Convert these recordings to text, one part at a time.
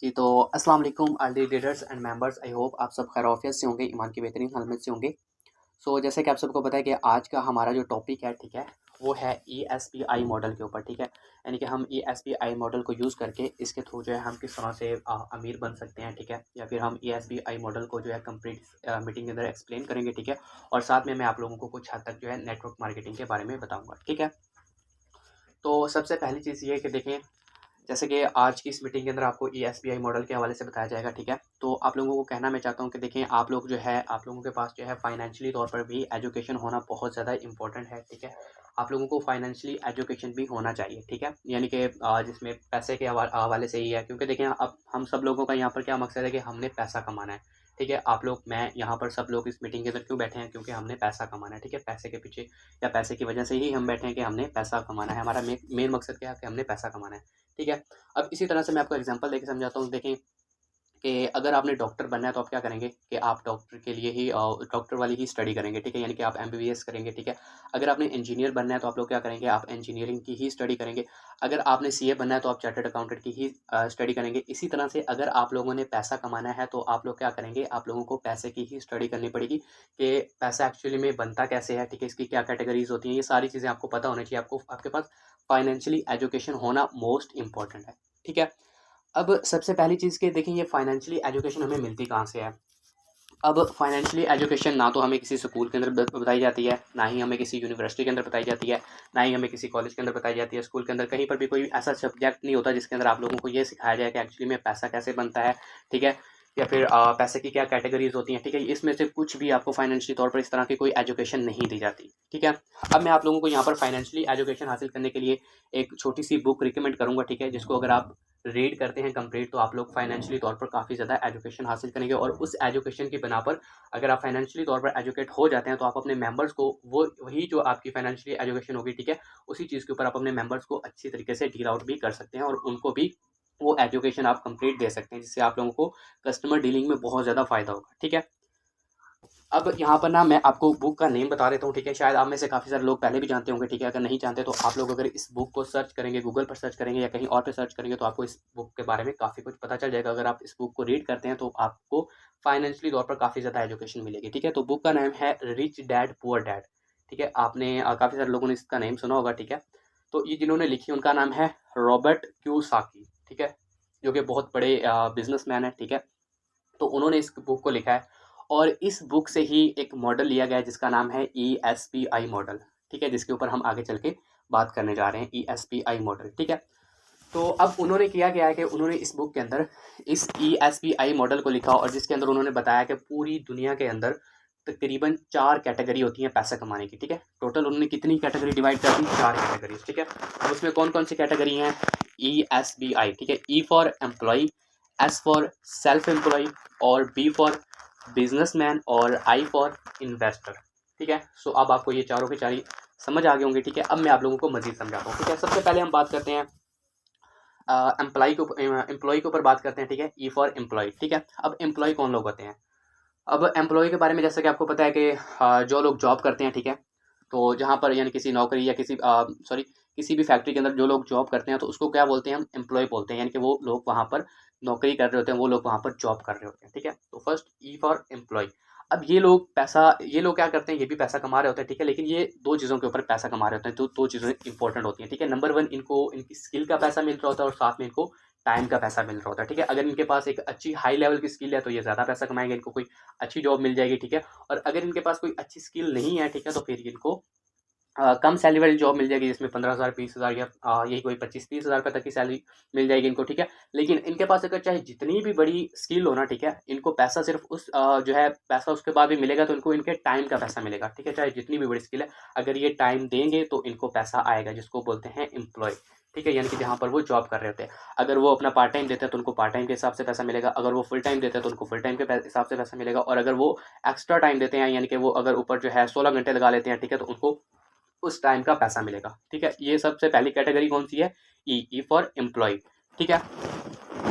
जी, तो अस्सलाम वालेकुम early readers and members. I hope आप सब खैर-ओ-आफ़ियत से होंगे, ईमान की बेहतरीन हालत से होंगे। सो जैसे कि आप सबको पता है कि आज का हमारा जो टॉपिक है, ठीक है, वो है ईएसपीआई मॉडल के ऊपर, ठीक है। यानी कि हम ईएसपीआई मॉडल को यूज़ करके इसके थ्रू जो है हम किस तरह से अमीर बन सकते हैं, ठीक है। या फिर हम ईएसपीआई मॉडल को जो है कंप्लीट मीटिंग के अंदर एक्सप्लेन करेंगे, ठीक है। और साथ में मैं आप लोगों को कुछ हद तक जो है नेटवर्क मार्केटिंग के बारे में बताऊँगा, ठीक है। तो सबसे पहली चीज़ ये है कि देखें, जैसे कि आज की इस मीटिंग के अंदर आपको ईएसबीआई मॉडल के हवाले से बताया जाएगा, ठीक है। तो आप लोगों को कहना मैं चाहता हूँ कि देखें, आप लोग जो है आप लोगों के पास जो है फाइनेंशियली तौर पर भी एजुकेशन होना बहुत ज़्यादा इंपॉर्टेंट है, ठीक है। आप लोगों को फाइनेंशियली एजुकेशन भी होना चाहिए, ठीक है। यानी कि जिसमें पैसे के हवाले से ही है, क्योंकि देखें अब हम सब लोगों का यहाँ पर क्या मकसद है कि हमने पैसा कमाना है, ठीक है। आप लोग, मैं, यहाँ पर सब लोग इस मीटिंग के अंदर क्यों बैठे हैं? क्योंकि हमने पैसा कमाना है, ठीक है। पैसे के पीछे या पैसे की वजह से ही हम बैठे हैं कि हमने पैसा कमाना है। हमारा मेन मकसद क्या है? कि हमने पैसा कमाना है, ठीक है। अब इसी तरह से मैं आपको एग्जांपल देके समझाता हूँ। देखें कि अगर आपने डॉक्टर बनना है तो आप क्या करेंगे कि आप डॉक्टर के लिए ही डॉक्टर वाली ही स्टडी करेंगे, ठीक है। यानी कि आप एमबीबीएस करेंगे, ठीक है। अगर आपने इंजीनियर बनना है तो आप लोग क्या करेंगे? आप इंजीनियरिंग की ही स्टडी करेंगे। अगर आपने सीए बनना है तो आप चार्टर्ड अकाउंटेंट की ही स्टडी करेंगे। इसी तरह से अगर आप लोगों ने पैसा कमाना है तो आप लोग क्या करेंगे? आप लोगों को पैसे की ही स्टडी करनी पड़ेगी कि पैसा एक्चुअली में बनता कैसे है, ठीक है। इसकी क्या कैटेगरीज होती हैं, ये सारी चीज़ें आपको पता होनी चाहिए। आपको आपके पास फाइनेंशियली एजुकेशन होना मोस्ट इंपॉर्टेंट है, ठीक है। अब सबसे पहली चीज़ कि देखिए, ये फाइनेंशियली एजुकेशन हमें मिलती कहाँ से है? अब फाइनेंशियली एजुकेशन ना तो हमें किसी स्कूल के अंदर बताई जाती है, ना ही हमें किसी यूनिवर्सिटी के अंदर बताई जाती है, ना ही हमें किसी कॉलेज के अंदर बताई जाती है। स्कूल के अंदर कहीं पर भी कोई ऐसा सब्जेक्ट नहीं होता जिसके अंदर आप लोगों को ये सिखाया जाए कि एक्चुअली में पैसा कैसे बनता है, ठीक है। या फिर पैसे की क्या कैटेगरीज होती हैं, ठीक है। इसमें से कुछ भी आपको फाइनेंशियली तौर पर इस तरह की कोई एजुकेशन नहीं दी जाती, ठीक है। अब मैं आप लोगों को यहाँ पर फाइनेंशियली एजुकेशन हासिल करने के लिए एक छोटी सी बुक रिकमेंड करूँगा, ठीक है, जिसको अगर आप रीड करते हैं कंप्लीट तो आप लोग फाइनेंशियली तौर पर काफ़ी ज़्यादा एजुकेशन हासिल करेंगे। और उस एजुकेशन की बिना पर अगर आप फाइनेंशियली तौर पर एजुकेट हो जाते हैं तो आप अपने मेंबर्स को वो वही जो आपकी फाइनेंशियली एजुकेशन होगी, ठीक है, उसी चीज़ के ऊपर आप अपने मेंबर्स को अच्छी तरीके से डील आउट भी कर सकते हैं और उनको भी वो एजुकेशन आप कंप्लीट दे सकते हैं, जिससे आप लोगों को कस्टमर डीलिंग में बहुत ज़्यादा फ़ायदा होगा, ठीक है। अब यहाँ पर ना मैं आपको बुक का नेम बता देता हूँ, ठीक है। शायद आप में से काफ़ी सारे लोग पहले भी जानते होंगे, ठीक है। अगर नहीं जानते तो आप लोग अगर इस बुक को सर्च करेंगे, गूगल पर सर्च करेंगे या कहीं और पे सर्च करेंगे तो आपको इस बुक के बारे में काफ़ी कुछ पता चल जाएगा। अगर आप इस बुक को रीड करते हैं तो आपको फाइनेंशियली तौर पर काफ़ी ज़्यादा एजुकेशन मिलेगी, ठीक है। तो बुक का नाम है रिच डैड पुअर डैड, ठीक है। आपने काफ़ी सारे लोगों ने इसका नेम सुना होगा, ठीक है। तो ये जिन्होंने लिखी उनका नाम है रॉबर्ट क्यूसाकी, ठीक है, जो कि बहुत बड़े बिजनेसमैन है, ठीक है। तो उन्होंने इस बुक को लिखा है और इस बुक से ही एक मॉडल लिया गया है जिसका नाम है ईएसपीआई मॉडल, ठीक है, जिसके ऊपर हम आगे चल के बात करने जा रहे हैं, ईएसपीआई मॉडल, ठीक है। तो अब उन्होंने किया क्या है कि उन्होंने इस बुक के अंदर इस ईएसपीआई मॉडल को लिखा और जिसके अंदर उन्होंने बताया कि पूरी दुनिया के अंदर तकरीबन 4 कैटेगरी होती हैं पैसा कमाने की, ठीक है। टोटल उन्होंने कितनी कैटेगरी डिवाइड कर दी? 4 कैटेगरीज़, ठीक है। अब उसमें कौन-कौन सी कैटेगरी हैं? ईएसबीआई, ठीक है। E for employee, S for self employee और बी फॉर बिजनेसमैन और आई फॉर इन्वेस्टर, ठीक है। सो अब आपको ये चारों के चार ही समझ आ गए होंगे, ठीक है। अब मैं आप लोगों को मज़ीद समझाता हूँ, ठीक है। सबसे पहले हम बात करते हैं एम्प्लॉई के ऊपर बात करते हैं, ठीक है। ई फॉर एम्प्लॉय, ठीक है। अब एम्प्लॉय कौन लोग होते हैं? अब एम्प्लॉय के बारे में जैसा कि आपको पता है कि जो लोग जॉब करते हैं, ठीक है, तो जहाँ पर यानी किसी नौकरी या किसी भी फैक्ट्री के अंदर जो लोग जॉब करते हैं तो उसको क्या बोलते हैं? हम एम्प्लॉय बोलते हैं। यानी कि वो लोग वहाँ पर नौकरी कर रहे होते हैं, वो लोग वहाँ पर जॉब कर रहे होते हैं, ठीक है। तो फर्स्ट ई फॉर एम्प्लॉय। अब ये लोग क्या करते हैं? ये भी पैसा कमा रहे होते हैं, ठीक है, लेकिन ये दो चीज़ों के ऊपर पैसा कमा रहे होते हैं। तो दो चीज़ें इंपॉर्टेंट होती हैं, ठीक है। नंबर वन, इनको इनकी स्किल का पैसा मिल रहा होता है और साथ में इनको टाइम का पैसा मिल रहा होता है, ठीक है। अगर इनके पास एक अच्छी हाई लेवल की स्किल है तो ये ज़्यादा पैसा कमाएंगे, इनको कोई अच्छी जॉब मिल जाएगी, ठीक है। और अगर इनके पास कोई अच्छी स्किल नहीं है, ठीक है, तो फिर इनको कम सैलरी वाली जॉब मिल जाएगी जिसमें 15,000 20,000 या यही कोई 25-30,000 रुपये तक की सैलरी मिल जाएगी इनको, ठीक है। लेकिन इनके पास अगर चाहे जितनी भी बड़ी स्किल हो ना, ठीक है, इनको पैसा सिर्फ जो है पैसा उसके बाद भी मिलेगा तो इनको इनके टाइम का पैसा मिलेगा, ठीक है। चाहे जितनी भी बड़ी स्किल है, अगर ये टाइम देंगे तो इनको पैसा आएगा, जिसको बोलते हैं एम्प्लॉय, ठीक है। यानी कि जहाँ पर वो जॉब कर रहे होते हैं। अगर वो अपना पार्ट टाइम देते हैं तो उनको पार्ट टाइम के हिसाब से पैसा मिलेगा, अगर वो फुल टाइम देते हैं तो उनको फुल टाइम के हिसाब से पैसा मिलेगा, और अगर वो एक्स्ट्रा टाइम देते हैं यानी कि वो अगर ऊपर जो है 16 घंटे लगा लेते हैं, ठीक है, तो उनको उस टाइम का पैसा मिलेगा, ठीक है। ये सबसे पहली कैटेगरी कौन सी है? ई फॉर एम्प्लॉय, ठीक है।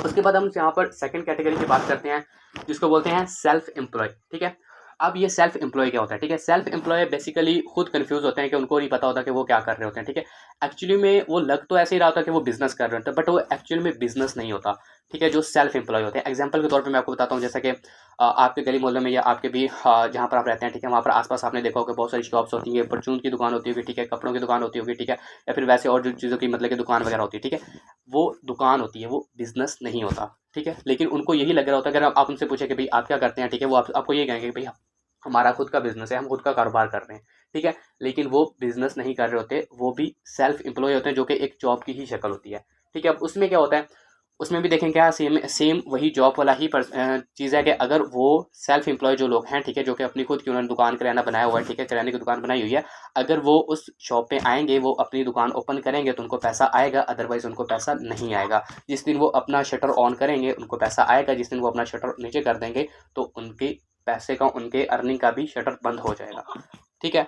उसके बाद हम यहाँ पर सेकंड कैटेगरी की बात करते हैं जिसको बोलते हैं सेल्फ एम्प्लॉय, ठीक है। अब ये सेल्फ एम्प्लॉय क्या होता है, ठीक है। सेल्फ एम्प्लॉय बेसिकली खुद कंफ्यूज होते हैं कि उनको नहीं पता होता कि वो क्या कर रहे होते हैं, ठीक है। एक्चुअली में वो लग तो ऐसे ही रहा होता है कि वो बिजनेस कर रहे होते हैं, बट वो एक्चुअली में बिजनेस नहीं होता, ठीक है। जो सेल्फ एम्प्लॉय होते हैं, एग्जाम्पल के तौर पर मैं आपको बताता हूँ, जैसे कि आपके गली मोहल्ले में या आपके भी जहाँ पर आप रहते हैं, ठीक है, वहाँ पर आसपास आपने देखा होगा बहुत सारी शॉप्स होती हैं, परचून की दुकान होती होगी, ठीक है, कपड़ों की दुकान होती होगी, ठीक है, या फिर वैसे और जो चीज़ों की मतलब कि दुकान वगैरह होती है, ठीक है। वो दुकान होती है, वो बिजनेस नहीं होता, ठीक है। लेकिन उनको यही लग रहा होता है, अगर आप उनसे पूछे कि भाई आप क्या करते हैं, ठीक है, वो आपको ये कहेंगे कि भाई हमारा खुद का बिजनेस है, हम खुद का कारोबार कर रहे हैं, ठीक है। लेकिन वो बिजनेस नहीं कर रहे होते, वो भी सेल्फ एम्प्लॉय होते हैं, जो कि एक जॉब की ही शक्ल होती है, ठीक है। अब उसमें क्या होता है, उसमें भी देखें क्या सेम सेम वही जॉब वाला ही चीज़ है कि अगर वो सेल्फ एम्प्लॉय जो लोग हैं, ठीक है, जो कि अपनी खुद की उन्होंने दुकान किराना बनाया हुआ है, ठीक है, किराने की दुकान बनाई हुई है, अगर वो उस शॉप पे आएंगे, वो अपनी दुकान ओपन करेंगे तो उनको पैसा आएगा, अदरवाइज उनको पैसा नहीं आएगा। जिस दिन वो अपना शटर ऑन करेंगे उनको पैसा आएगा, जिस दिन वो अपना शटर नीचे कर देंगे तो उनके पैसे का, उनके अर्निंग का भी शटर बंद हो जाएगा, ठीक है।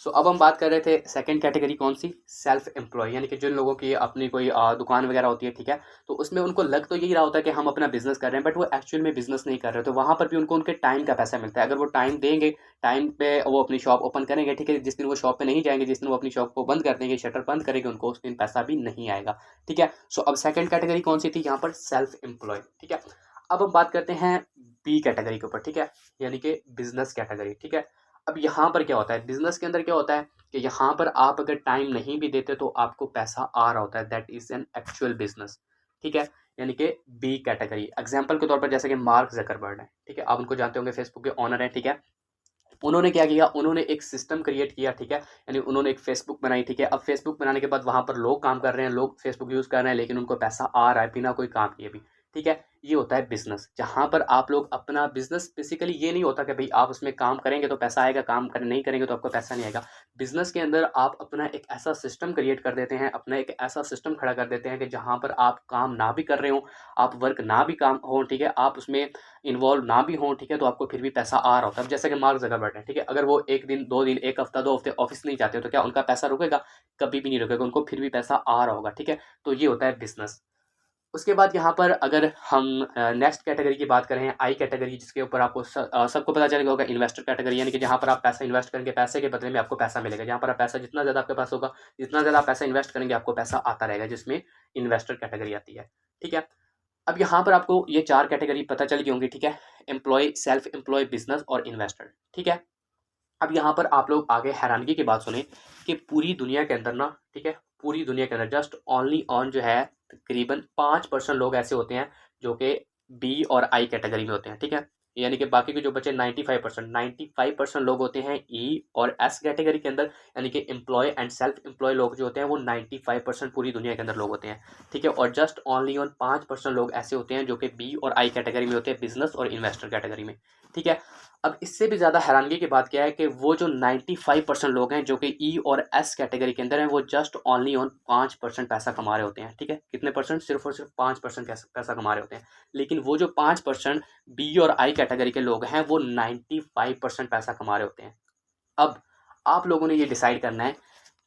सो अब हम बात कर रहे थे सेकंड कैटेगरी कौन सी, सेल्फ एम्प्लॉय, यानी कि जिन लोगों की अपनी कोई दुकान वगैरह होती है, ठीक है। तो उसमें उनको लग तो यही रहा होता है कि हम अपना बिजनेस कर रहे हैं, बट वो एक्चुअल में बिजनेस नहीं कर रहे, तो वहाँ पर भी उनको उनके टाइम का पैसा मिलता है। अगर वो टाइम देंगे, टाइम पे वो अपनी शॉप ओपन करेंगे, ठीक है, जिस दिन वो शॉप पे नहीं जाएंगे, जिस दिन वो अपनी शॉप को बंद कर देंगे, शटर बंद करेंगे, उनको उस दिन पैसा भी नहीं आएगा, ठीक है। सो अब सेकंड कैटेगरी कौन सी थी यहाँ पर, सेल्फ एम्प्लॉय, ठीक है। अब हम बात करते हैं बी कैटेगरी के ऊपर, ठीक है, यानी कि बिजनेस कैटेगरी, ठीक है। अब यहाँ पर क्या होता है, बिजनेस के अंदर क्या होता है कि यहाँ पर आप अगर टाइम नहीं भी देते तो आपको पैसा आ रहा होता है, that is an actual business, ठीक है। यानी कि बी कैटेगरी, एग्जाम्पल के तौर पर जैसे कि मार्क जकरबर्ग है, ठीक है, आप उनको जानते होंगे, फेसबुक के ऑनर है, ठीक है। उन्होंने क्या किया, उन्होंने एक सिस्टम क्रिएट किया, ठीक है, यानी उन्होंने एक फेसबुक बनाई, ठीक है। अब फेसबुक बनाने के बाद वहाँ पर लोग काम कर रहे हैं, लोग फेसबुक यूज़ कर रहे हैं, लेकिन उनको पैसा आ रहा है बिना कोई काम किए भी, ठीक है। ये होता है बिजनेस, जहाँ पर आप लोग अपना बिजनेस, बेसिकली ये नहीं होता कि भाई आप उसमें काम करेंगे तो पैसा आएगा, काम कर नहीं करेंगे तो आपको पैसा नहीं आएगा। बिजनेस के अंदर आप अपना एक ऐसा सिस्टम क्रिएट कर देते हैं, अपना एक ऐसा सिस्टम खड़ा कर देते हैं कि जहाँ पर आप काम ना भी कर रहे हो, आप वर्क ना भी काम हो, ठीक है, आप उसमें इन्वॉल्व ना भी हों, ठीक है, तो आपको फिर भी पैसा आ रहा होता है। अब जैसे कि मार्क ज़करबर्ग है, ठीक है, अगर वो 1 दिन, 2 दिन, 1 हफ्ता, 2 हफ्ते ऑफिस नहीं जाते तो क्या उनका पैसा रुकेगा? कभी भी नहीं रुकेगा, उनको फिर भी पैसा आ रहा होगा, ठीक है। तो ये होता है बिजनेस। उसके बाद यहाँ पर अगर हम नेक्स्ट कैटेगरी की बात करें, आई कैटेगरी, जिसके ऊपर आपको सबको पता चलेगा होगा, इन्वेस्टर कैटेगरी, यानी कि जहाँ पर आप पैसा इन्वेस्ट करेंगे, पैसे के बदले में आपको पैसा मिलेगा। जहाँ पर आप पैसा, जितना ज़्यादा आपके पास होगा, जितना ज़्यादा आप पैसा इन्वेस्ट करेंगे, आपको पैसा आता रहेगा, जिसमें इन्वेस्टर कैटेगरी आती है, ठीक है। अब यहाँ पर आपको ये 4 कैटेगरी पता चल गई होंगी, ठीक है, एम्प्लॉय, सेल्फ एम्प्लॉय, बिजनेस और इन्वेस्टर, ठीक है। अब यहाँ पर आप लोग आगे हैरानगी की बात सुने कि पूरी दुनिया के अंदर ना, ठीक है, पूरी दुनिया के अंदर जस्ट ओनली ऑन जो है तकरीबन 5% लोग ऐसे होते हैं जो कि बी और आई कैटेगरी में होते हैं, ठीक है। यानी कि बाकी के जो बचे 95% लोग होते हैं ई और एस कैटेगरी के अंदर, यानी कि एम्प्लॉय एंड सेल्फ एम्प्लॉय लोग जो होते हैं वो 95% पूरी दुनिया के अंदर लोग होते हैं, ठीक है। और जस्ट ओनली ऑन 5% लोग ऐसे होते हैं जो कि बी और आई कैटेगरी में होते हैं, बिजनेस और इन्वेस्टर कैटेगरी में, ठीक है। अब इससे भी ज़्यादा हैरानगी की बात क्या है कि वो जो 95% लोग हैं जो कि ई और एस कैटेगरी के अंदर हैं, वो जस्ट ओनली ऑन 5% पैसा कमा रहे होते हैं, ठीक है। कितने परसेंट? सिर्फ और सिर्फ 5% पैसा कमा रहे होते हैं। लेकिन वो जो 5% बी और आई कैटेगरी के लोग हैं, वो 95% पैसा कमा रहे होते हैं। अब आप लोगों ने ये डिसाइड करना है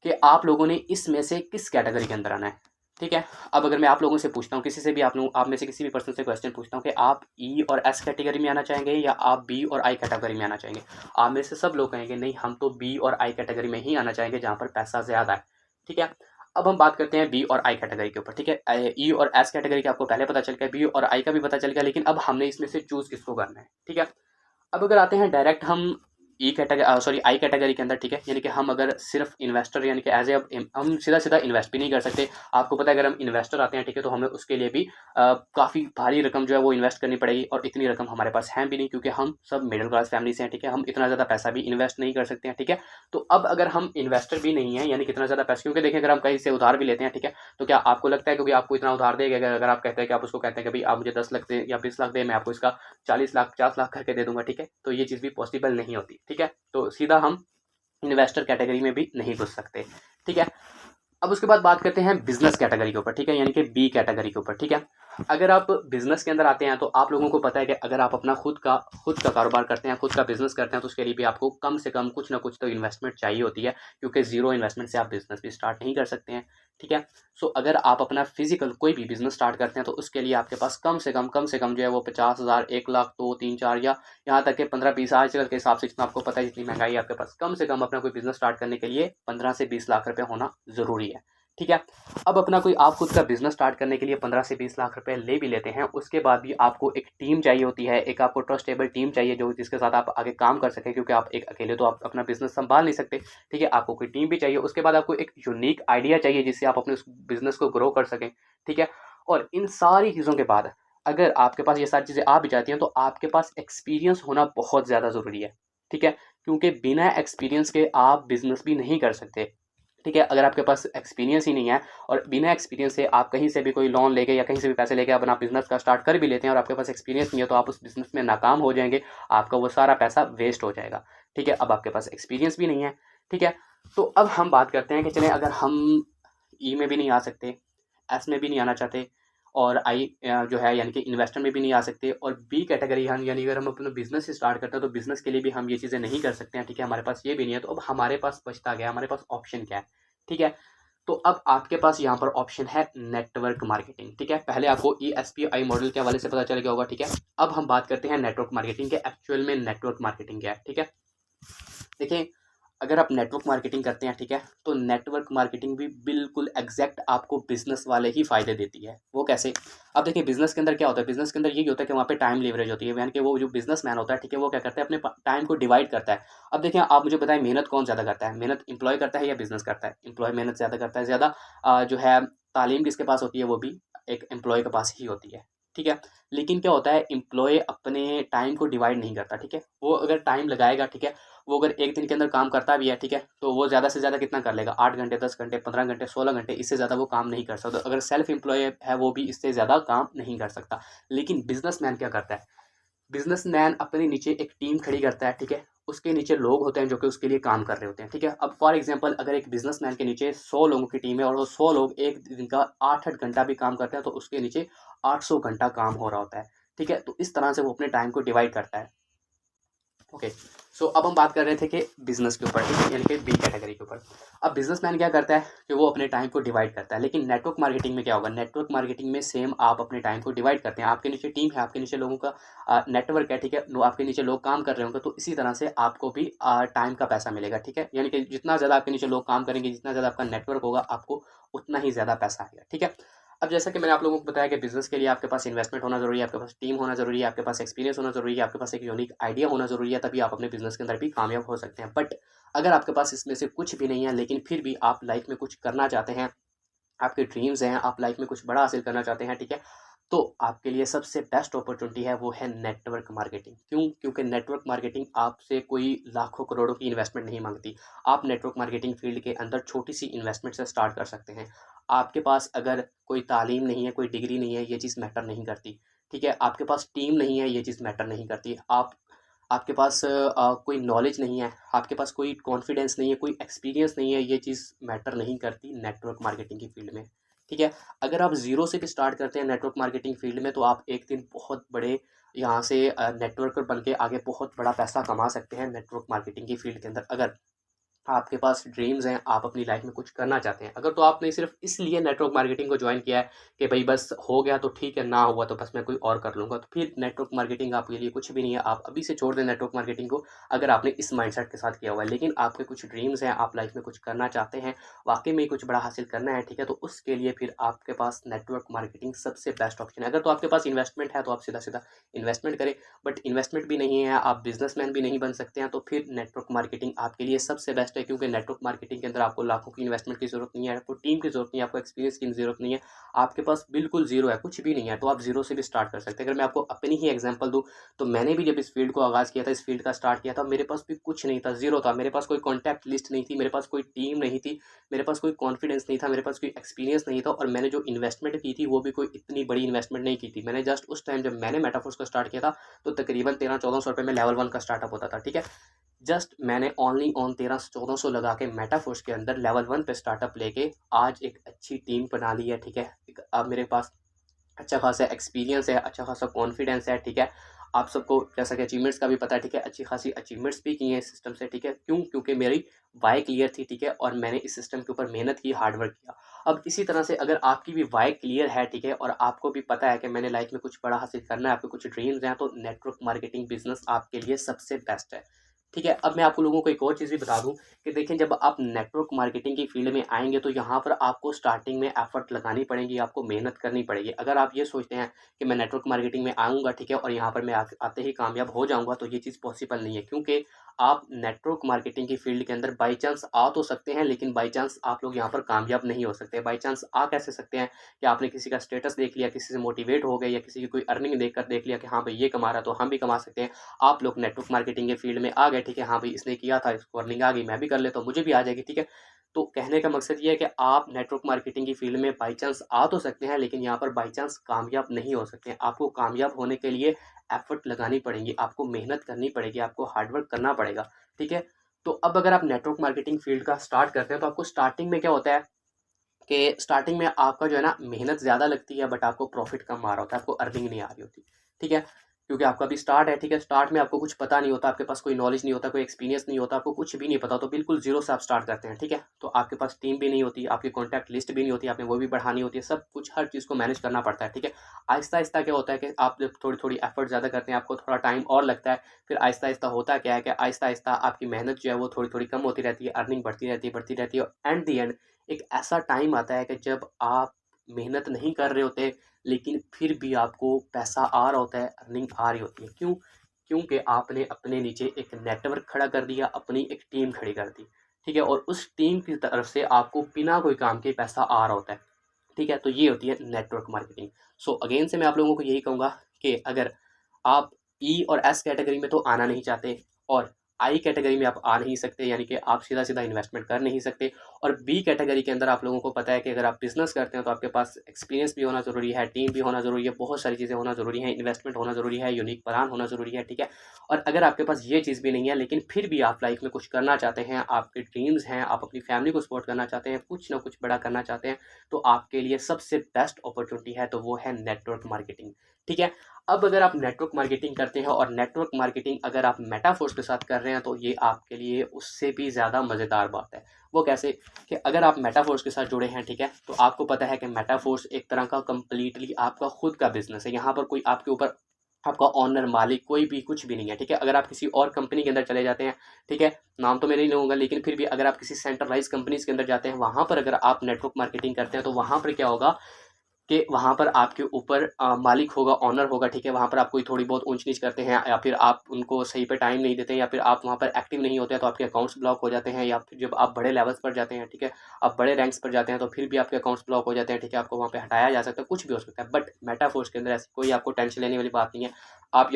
कि आप लोगों ने इसमें से किस कैटेगरी के अंदर आना है, ठीक है। अब अगर मैं आप लोगों से पूछता हूँ, किसी से भी, आप में से किसी भी पर्सन से क्वेश्चन पूछता हूँ कि आप ई और एस कैटेगरी में आना चाहेंगे या आप बी और आई कैटेगरी में आना चाहेंगे, आप में से सब लोग कहेंगे नहीं, हम तो बी और आई कैटेगरी में ही आना चाहेंगे जहाँ पर पैसा ज़्यादा है, ठीक है। अब हम बात करते हैं बी और आई कैटेगरी के ऊपर, ठीक है। ई और एस कैटेगरी का आपको पहले पता चल गया, बी और आई का भी पता चल गया, लेकिन अब हमने इसमें से चूज़ किसको करना है, ठीक है। अब अगर आते हैं डायरेक्ट हम ई कैटेगरी, सॉरी, आई कैटेगरी के अंदर, ठीक है, यानी कि हम अगर सिर्फ इन्वेस्टर, यानी कि एज ए, हम सीधा सीधा इन्वेस्ट भी नहीं कर सकते। आपको पता है अगर हम इन्वेस्टर आते हैं, ठीक है, तो हमें उसके लिए भी काफ़ी भारी रकम जो है वो इन्वेस्ट करनी पड़ेगी, और इतनी रकम हमारे पास है भी नहीं, क्योंकि हम सब मिडिल क्लास फैमिली से हैं, ठीक है, हम इतना ज़्यादा पैसा भी इन्वेस्ट नहीं कर सकते हैं, ठीक है। तो अब अगर हम इन्वेस्टर भी नहीं है, यानी कितना ज़्यादा पैसा, क्योंकि देखिए अगर हम कहीं से उधार भी लेते हैं, ठीक है, तो क्या आपको लगता है क्योंकि आपको इतना उधार देगा, अगर आप कहते हैं कि आप उसको कहते हैं कि भाई आप मुझे 10 लाख दे या 20 लाख दे, मैं आपको इसका 40 लाख 50 लाख करके दे दूंगा, ठीक है, तो ये चीज़ भी पॉसिबल नहीं होती, ठीक है। तो सीधा हम इन्वेस्टर कैटेगरी में भी नहीं घुस सकते, ठीक है। अब उसके बाद बात करते हैं बिजनेस कैटेगरी के ऊपर, ठीक है, यानी कि बी कैटेगरी के ऊपर, ठीक है। अगर आप बिजनेस के अंदर आते हैं तो आप लोगों को पता है कि अगर आप अपना खुद का कारोबार करते हैं, खुद का बिजनेस करते हैं, तो उसके लिए भी आपको कम से कम कुछ ना कुछ तो इन्वेस्टमेंट चाहिए होती है, क्योंकि जीरो इन्वेस्टमेंट से आप बिजनेस भी स्टार्ट नहीं कर सकते हैं, ठीक है। सो अगर आप अपना फिजिकल कोई भी बिजनेस स्टार्ट करते हैं तो उसके लिए आपके पास कम से कम जो है वो 50,000, 1 लाख, 2, 3, 4 या यहाँ तक के 15-20 आजकल के हिसाब से, जितना आपको पता है जितनी महंगाई है आपके पास, कम से कम अपना कोई बिजनेस स्टार्ट करने के लिए 15 से 20 लाख रुपए होना ज़रूरी है। ठीक है। अब अपना कोई आप खुद का बिजनेस स्टार्ट करने के लिए 15 से 20 लाख रुपए ले भी लेते हैं, उसके बाद भी आपको एक टीम चाहिए होती है, एक आपको ट्रस्टेबल टीम चाहिए जो जिसके साथ आप आगे काम कर सकें, क्योंकि आप एक अकेले तो आप अपना बिजनेस संभाल नहीं सकते। ठीक है, आपको कोई टीम भी चाहिए। उसके बाद आपको एक यूनिक आइडिया चाहिए जिससे आप अपने उस बिजनेस को ग्रो कर सकें। ठीक है। और इन सारी चीज़ों के बाद अगर आपके पास ये सारी चीज़ें आ भी जाती हैं तो आपके पास एक्सपीरियंस होना बहुत ज़्यादा ज़रूरी है। ठीक है, क्योंकि बिना एक्सपीरियंस के आप बिजनेस भी नहीं कर सकते। ठीक है, अगर आपके पास एक्सपीरियंस ही नहीं है और बिना एक्सपीरियंस से आप कहीं से भी कोई लोन लेके या कहीं से भी पैसे लेके अपना बिजनेस का स्टार्ट कर भी लेते हैं और आपके पास एक्सपीरियंस नहीं है तो आप उस बिजनेस में नाकाम हो जाएंगे, आपका वो सारा पैसा वेस्ट हो जाएगा। ठीक है, अब आपके पास एक्सपीरियंस भी नहीं है। ठीक है, तो अब हम बात करते हैं कि चलें अगर हम ई में भी नहीं आ सकते, एस में भी नहीं आना चाहते और आई जो है यानी कि इन्वेस्टर में भी नहीं आ सकते और बी कैटेगरी हम यानी अगर हम अपना बिजनेस स्टार्ट करते हैं तो बिजनेस के लिए भी हम ये चीज़ें नहीं कर सकते हैं। ठीक है, हमारे पास ये भी नहीं है, तो अब हमारे पास बचता गया, हमारे पास ऑप्शन क्या है। ठीक है, तो अब आपके पास यहाँ पर ऑप्शन है नेटवर्क मार्केटिंग। ठीक है, पहले आपको ESPI मॉडल के हवाले से पता चल गया होगा। ठीक है, अब हम बात करते हैं नेटवर्क मार्केटिंग के, एक्चुअल में नेटवर्क मार्केटिंग क्या है। ठीक है, देखिए अगर आप नेटवर्क मार्केटिंग करते हैं, ठीक है, तो नेटवर्क मार्केटिंग भी बिल्कुल एग्जैक्ट आपको बिजनेस वाले ही फायदे देती है। वो कैसे? अब देखिए बिजनेस के अंदर क्या होता है, बिजनेस के अंदर यही होता है कि वहाँ पे टाइम लीवरेज होती है, यानी कि वो जो बिजनेस मैन होता है, ठीक है, वो क्या करता है अपने टाइम को डिवाइड करता है। अब देखिए आप मुझे बताएं मेहनत कौन ज़्यादा करता है, मेहनत एम्प्लॉय करता है या बिजनेस करता है? एम्प्लॉय मेहनत ज़्यादा करता है, ज़्यादा जो है तालीम किसके पास होती है, वो भी एक एम्प्लॉय के पास ही होती है। ठीक है, लेकिन क्या होता है एम्प्लॉय अपने टाइम को डिवाइड नहीं करता। ठीक है, वो अगर टाइम लगाएगा, ठीक है, वो अगर एक दिन के अंदर काम करता भी है, ठीक है, तो वो ज़्यादा से ज़्यादा कितना कर लेगा, 8 घंटे, 10 घंटे, 15 घंटे, 16 घंटे, इससे ज़्यादा वो काम नहीं कर सकता। अगर सेल्फ एम्प्लॉय है वो भी इससे ज़्यादा काम नहीं कर सकता। लेकिन बिजनेसमैन क्या करता है, बिजनेसमैन अपने नीचे एक टीम खड़ी करता है। ठीक है, उसके नीचे लोग होते हैं जो कि उसके लिए काम कर रहे होते हैं। ठीक है, अब फॉर एग्जांपल अगर एक बिजनेसमैन के नीचे 100 लोगों की टीम है और वो 100 लोग एक दिन का 8-8 घंटा भी काम करते हैं तो उसके नीचे 800 घंटा काम हो रहा होता है। ठीक है, तो इस तरह से वो अपने टाइम को डिवाइड करता है। ओके, सो अब हम बात कर रहे थे कि बिजनेस के ऊपर, ठीक है, यानी कि बी कैटेगरी के ऊपर। अब बिजनेसमैन क्या करता है कि वो अपने टाइम को डिवाइड करता है, लेकिन नेटवर्क मार्केटिंग में क्या होगा, नेटवर्क मार्केटिंग में सेम आप अपने टाइम को डिवाइड करते हैं। आपके नीचे टीम है, आपके नीचे लोगों का नेटवर्क है। ठीक है, आपके नीचे लोग काम कर रहे होंगे, तो इसी तरह से आपको भी टाइम का पैसा मिलेगा। ठीक है, यानी कि जितना ज़्यादा आपके नीचे लोग काम करेंगे, जितना ज़्यादा आपका नेटवर्क होगा, आपको उतना ही ज़्यादा पैसा आएगा। ठीक है, अब जैसा कि मैंने आप लोगों को बताया कि बिजनेस के लिए आपके पास इन्वेस्टमेंट होना जरूरी है, आपके पास टीम होना जरूरी है, आपके पास एक्सपीरियंस होना जरूरी है, आपके पास एक यूनिक आइडिया होना जरूरी है, तभी आप अपने बिजनेस के अंदर भी कामयाब हो सकते हैं। बट अगर आपके पास इसमें से कुछ भी नहीं है लेकिन फिर भी आप लाइफ में कुछ करना चाहते हैं, आपके ड्रीम्स हैं, आप लाइफ में कुछ बड़ा हासिल करना चाहते हैं, ठीक है, तो आपके लिए सबसे बेस्ट अपॉर्चुनिटी है वो है नेटवर्क मार्केटिंग। क्यों? क्योंकि नेटवर्क मार्केटिंग आपसे कोई लाखों करोड़ों की इन्वेस्टमेंट नहीं मांगती। आप नेटवर्क मार्केटिंग फील्ड के अंदर छोटी सी इन्वेस्टमेंट से स्टार्ट कर सकते हैं। आपके पास अगर कोई तालीम नहीं है, कोई डिग्री नहीं है, ये चीज़ मैटर नहीं करती। ठीक है, आपके पास टीम नहीं है, ये चीज़ मैटर नहीं करती। आपके पास कोई नॉलेज नहीं है, आपके पास कोई कॉन्फिडेंस नहीं है, कोई एक्सपीरियंस नहीं है, ये चीज़ मैटर नहीं करती नेटवर्क मार्केटिंग की फील्ड में। ठीक है, अगर आप ज़ीरो से भी स्टार्ट करते हैं नेटवर्क मार्केटिंग फील्ड में तो आप एक दिन बहुत बड़े यहाँ से नेटवर्कर बन के आगे बहुत बड़ा पैसा कमा सकते हैं नेटवर्क मार्केटिंग की फील्ड के अंदर। अगर आपके पास ड्रीम्स हैं, आप अपनी लाइफ में कुछ करना चाहते हैं, अगर तो आपने सिर्फ इसलिए नेटवर्क मार्केटिंग को ज्वाइन किया है कि भाई बस हो गया तो ठीक है, ना हुआ तो बस मैं कोई और कर लूँगा, तो फिर नेटवर्क मार्केटिंग आपके लिए कुछ भी नहीं है। आप अभी से छोड़ दें नेटवर्क मार्केटिंग को, अगर आपने इस माइंडसेट के साथ किया हुआ है। लेकिन आपके कुछ ड्रीम्स हैं, आप लाइफ में कुछ करना चाहते हैं, वाकई में कुछ बड़ा हासिल करना है, ठीक है, तो उसके लिए फिर आपके पास नेटवर्क मार्केटिंग सबसे बेस्ट ऑप्शन है। अगर तो आपके पास इन्वेस्टमेंट है तो आप सीधा सीधा इन्वेस्टमेंट करें, बट इन्वेस्टमेंट भी नहीं है, आप बिजनेसमैन भी नहीं बन सकते हैं, तो फिर नेटवर्क मार्केटिंग आपके लिए सबसे बेस्ट है। क्योंकि नेटवर्क मार्केटिंग के अंदर आपको लाखों की इन्वेस्टमेंट की जरूरत नहीं है, आपको टीम की जरूरत नहीं है, आपको एक्सपीरियंस की जरूरत नहीं है, आपके पास बिल्कुल जीरो है, कुछ भी नहीं है, तो आप जीरो से भी स्टार्ट कर सकते हैं। अगर मैं आपको अपनी ही एग्जांपल दूं तो मैंने भी जब इस फील्ड को आगाज़ किया था, इस फील्ड का स्टार्ट किया था, मेरे पास भी कुछ नहीं था, जीरो था। मेरे पास कोई कॉन्टैक्ट लिस्ट नहीं थी, मेरे पास कोई टीम नहीं थी, मेरे पास कोई कॉन्फिडेंस नहीं था, मेरे पास कोई एक्सपीरियंस नहीं था, और मैंने जो इन्वेस्टमेंट की थी वो भी कोई इतनी बड़ी इन्वेस्टमेंट नहीं की थी। मैंने जस्ट उस टाइम जब मैंने मेटाफोर्स को स्टार्ट किया था तो तकरीबन 1300-1400 रुपये में लेवल 1 का स्टार्टअप होता था। ठीक है, जस्ट मैंने ओनली ऑन 1300-1400 लगा के मेटाफोर्स के अंदर लेवल 1 पे स्टार्टअप लेके आज एक अच्छी टीम बना ली है। ठीक है, अब मेरे पास अच्छा खासा एक्सपीरियंस है, अच्छा खासा कॉन्फिडेंस है। ठीक है, आप सबको जैसा कि अचीवमेंट्स का भी पता है, ठीक है, अच्छी खासी अचीवमेंट्स भी की हैं इस सिस्टम से, ठीक है। क्यों? क्योंकि मेरी वाई क्लियर थी, ठीक है, और मैंने इस सिस्टम के ऊपर मेहनत की, हार्ड वर्क किया। अब इसी तरह से अगर आपकी भी वाई क्लियर है, ठीक है, और आपको भी पता है कि मैंने लाइफ में कुछ बड़ा हासिल करना है, आपके कुछ ड्रीम्स हैं, तो नेटवर्क मार्केटिंग बिजनेस आपके लिए सबसे बेस्ट है, ठीक है। अब मैं आपको लोगों को एक और चीज़ भी बता दूं कि देखें, जब आप नेटवर्क मार्केटिंग की फील्ड में आएंगे तो यहाँ पर आपको स्टार्टिंग में एफर्ट लगानी पड़ेगी, आपको मेहनत करनी पड़ेगी। अगर आप ये सोचते हैं कि मैं नेटवर्क मार्केटिंग में आऊँगा, ठीक है, और यहाँ पर मैं आते ही कामयाब हो जाऊँगा, तो ये चीज़ पॉसिबल नहीं है, क्योंकि आप नेटवर्क मार्केटिंग की फील्ड के अंदर बाई चांस आ तो सकते हैं, लेकिन बाई चांस आप लोग यहाँ पर कामयाब नहीं हो सकते। बाई चांस आ कैसे सकते हैं कि आपने किसी का स्टेटस देख लिया, किसी से मोटिवेट हो गए, या किसी की कोई अर्निंग देखकर देख लिया कि हाँ भाई ये कमा रहा है तो हम भी कमा सकते हैं। आप लोग नेटवर्क मार्केटिंग के फील्ड में आ गए, ठीक है, हाँ भाई इसने किया था, इसको अर्निंग आ गई, मैं भी कर लेता हूँ, मुझे भी आ जाएगी, ठीक है। तो कहने का मकसद ये है कि आप नेटवर्क मार्केटिंग की फील्ड में बाई चांस आ तो सकते हैं, लेकिन यहाँ पर बाई चांस कामयाब नहीं हो सकते हैं। आपको कामयाब होने के लिए एफर्ट लगानी पड़ेगी, आपको मेहनत करनी पड़ेगी, आपको हार्डवर्क करना पड़ेगा, ठीक है। तो अब अगर आप नेटवर्क मार्केटिंग फील्ड का स्टार्ट करते हैं तो आपको स्टार्टिंग में क्या होता है कि स्टार्टिंग में आपका जो है ना मेहनत ज़्यादा लगती है, बट आपको प्रॉफिट कम आ रहा होता है, आपको अर्निंग नहीं आ रही होती, ठीक है। क्योंकि आपका अभी स्टार्ट है, ठीक है, स्टार्ट में आपको कुछ पता नहीं होता, आपके पास कोई नॉलेज नहीं होता, कोई एक्सपीरियंस नहीं होता, आपको कुछ भी नहीं पता, तो बिल्कुल जीरो से आप स्टार्ट करते हैं, ठीक है। तो आपके पास टीम भी नहीं होती, आपकी कॉन्टैक्ट लिस्ट भी नहीं होती, आपने वो भी बढ़ानी होती है, सब कुछ हर चीज़ को मैनेज करना पड़ता है, ठीक है। आहिस्ता आहिस्ता क्या होता है कि आप जब थोड़ी थोड़ी एफर्ट ज़्यादा करते हैं, आपको थोड़ा टाइम और लगता है, फिर आहिस्ता आहिस्ता होता क्या है कि आहिस्ता आहिस्ता आपकी मेहनत जो है वो थोड़ी थोड़ी कम होती रहती है, अर्निंग बढ़ती रहती है, और एट दी एंड एक ऐसा टाइम आता है कि जब आप मेहनत नहीं कर रहे होते, लेकिन फिर भी आपको पैसा आ रहा होता है, अर्निंग आ रही होती है। क्यों? क्योंकि आपने अपने नीचे एक नेटवर्क खड़ा कर दिया, अपनी एक टीम खड़ी कर दी, ठीक है, और उस टीम की तरफ से आपको बिना कोई काम के पैसा आ रहा होता है, ठीक है। तो ये होती है नेटवर्क मार्केटिंग। सो अगेन से मैं आप लोगों को यही कहूँगा कि अगर आप ई और एस कैटेगरी में तो आना नहीं चाहते, और आई कैटेगरी में आप आ नहीं सकते, यानी कि आप सीधा सीधा इन्वेस्टमेंट कर नहीं सकते, और बी कैटेगरी के अंदर आप लोगों को पता है कि अगर आप बिजनेस करते हैं तो आपके पास एक्सपीरियंस भी होना ज़रूरी है, टीम भी होना ज़रूरी है, बहुत सारी चीज़ें होना ज़रूरी है, इन्वेस्टमेंट होना ज़रूरी है, यूनिक प्लान होना ज़रूरी है, ठीक है। और अगर आपके पास ये चीज़ भी नहीं है, लेकिन फिर भी आप लाइफ में कुछ करना चाहते हैं, आपके ड्रीम्स हैं, आप अपनी फैमिली को सपोर्ट करना चाहते हैं, कुछ ना कुछ बड़ा करना चाहते हैं, तो आपके लिए सबसे बेस्ट अपॉर्चुनिटी है, तो वो है नेटवर्क मार्केटिंग, ठीक है। अब अगर आप नेटवर्क मार्केटिंग करते हैं, और नेटवर्क मार्केटिंग अगर आप मेटाफोर्स के साथ कर रहे हैं, तो ये आपके लिए उससे भी ज़्यादा मज़ेदार बात है। वो कैसे? कि अगर आप मेटाफोर्स के साथ जुड़े हैं, ठीक है, तो आपको पता है कि मेटाफोर्स एक तरह का कंप्लीटली आपका खुद का बिजनेस है। यहाँ पर कोई आपके ऊपर आपका ऑनर, मालिक कोई भी कुछ भी नहीं है, ठीक है। अगर आप किसी और कंपनी के अंदर चले जाते हैं, ठीक है, नाम तो मैं नहीं लूँगा, लेकिन फिर भी अगर आप किसी सेंट्रलाइज कंपनीज के अंदर जाते हैं, वहाँ पर अगर आप नेटवर्क मार्केटिंग करते हैं, तो वहाँ पर क्या होगा कि वहाँ पर आपके ऊपर मालिक होगा, ऑनर होगा, ठीक है। वहाँ पर आप कोई थोड़ी बहुत ऊँच-नीच करते हैं, या फिर आप उनको सही पे टाइम नहीं देते हैं, या फिर आप वहाँ पर एक्टिव नहीं होते हैं, तो आपके अकाउंट्स ब्लॉक हो जाते हैं, या फिर जब आप बड़े लेवल्स पर जाते हैं, ठीक है, आप बड़े रैंक्स पर जाते हैं, तो फिर भी आपके अकाउंट्स ब्लॉक हो जाते हैं, ठीक है, आपको वहाँ पे हटाया जा सकता है, कुछ भी हो सकता है। बट मेटाफोर्स के अंदर ऐसी कोई आपको टेंशन लेने वाली बात नहीं है। आप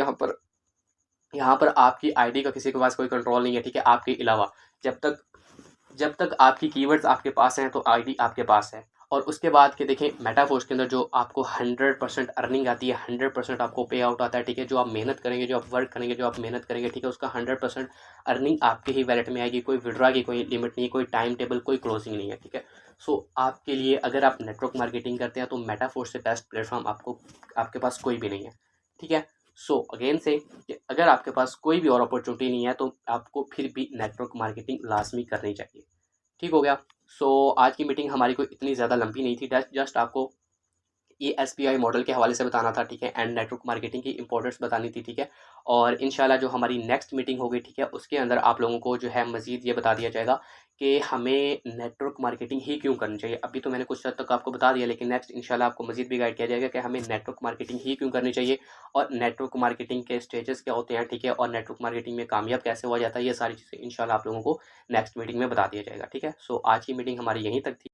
यहाँ पर आपकी आईडी का किसी के पास कोई कंट्रोल नहीं है, ठीक है, आपके अलावा। जब तक जब तक आपकी कीवर्ड्स आपके पास हैं, तो आईडी आपके पास है। और उसके बाद के देखें, मेटाफोर्स के अंदर जो आपको 100% अर्निंग आती है, 100% आपको पे आउट आता है, ठीक है। जो आप मेहनत करेंगे, जो आप वर्क करेंगे, जो आप मेहनत करेंगे, ठीक है, उसका 100% अर्निंग आपके ही वैलेट में आएगी। कोई विड्रॉ की कोई लिमिट नहीं, कोई टाइम टेबल, कोई क्लोजिंग नहीं है, ठीक है। सो आपके लिए अगर आप नेटवर्क मार्केटिंग करते हैं, तो मेटाफोर्स से बेस्ट प्लेटफॉर्म आपको आपके पास कोई भी नहीं है, ठीक है। सो अगेन से कि अगर आपके पास कोई भी और अपॉर्चुनिटी नहीं है, तो आपको फिर भी नेटवर्क मार्केटिंग लाजमी करनी चाहिए, ठीक हो गया। सो आज की मीटिंग हमारी कोई इतनी ज़्यादा लंबी नहीं थी, जस्ट आपको ESPI मॉडल के हवाले से बताना था, ठीक है, एंड नेटवर्क मार्केटिंग की इंपॉर्टेंस बतानी थी, ठीक है। और इंशाल्लाह जो हमारी नेक्स्ट मीटिंग होगी, ठीक है, उसके अंदर आप लोगों को जो है मज़ीद ये बता दिया जाएगा कि हमें नेटवर्क मार्केटिंग ही क्यों करनी चाहिए। अभी तो मैंने कुछ हद तक आपको बता दिया, लेकिन नेक्स्ट इंशाल्लाह आपको मज़ीद भी गाइड किया जाएगा कि हमें नेटवर्क मार्केटिंग ही क्यों करनी चाहिए, और नेटवर्क मार्केटिंग के स्टेजेस क्या होते हैं, ठीक है, और नेटवर्क मार्केटिंग में कामयाब कैसे हुआ जाता है, ये सारी चीज़ें इंशाल्लाह आप लोगों को नेक्स्ट मीटिंग में बता दिया जाएगा, ठीक है। सो आज की मीटिंग हमारी यहीं तक थी।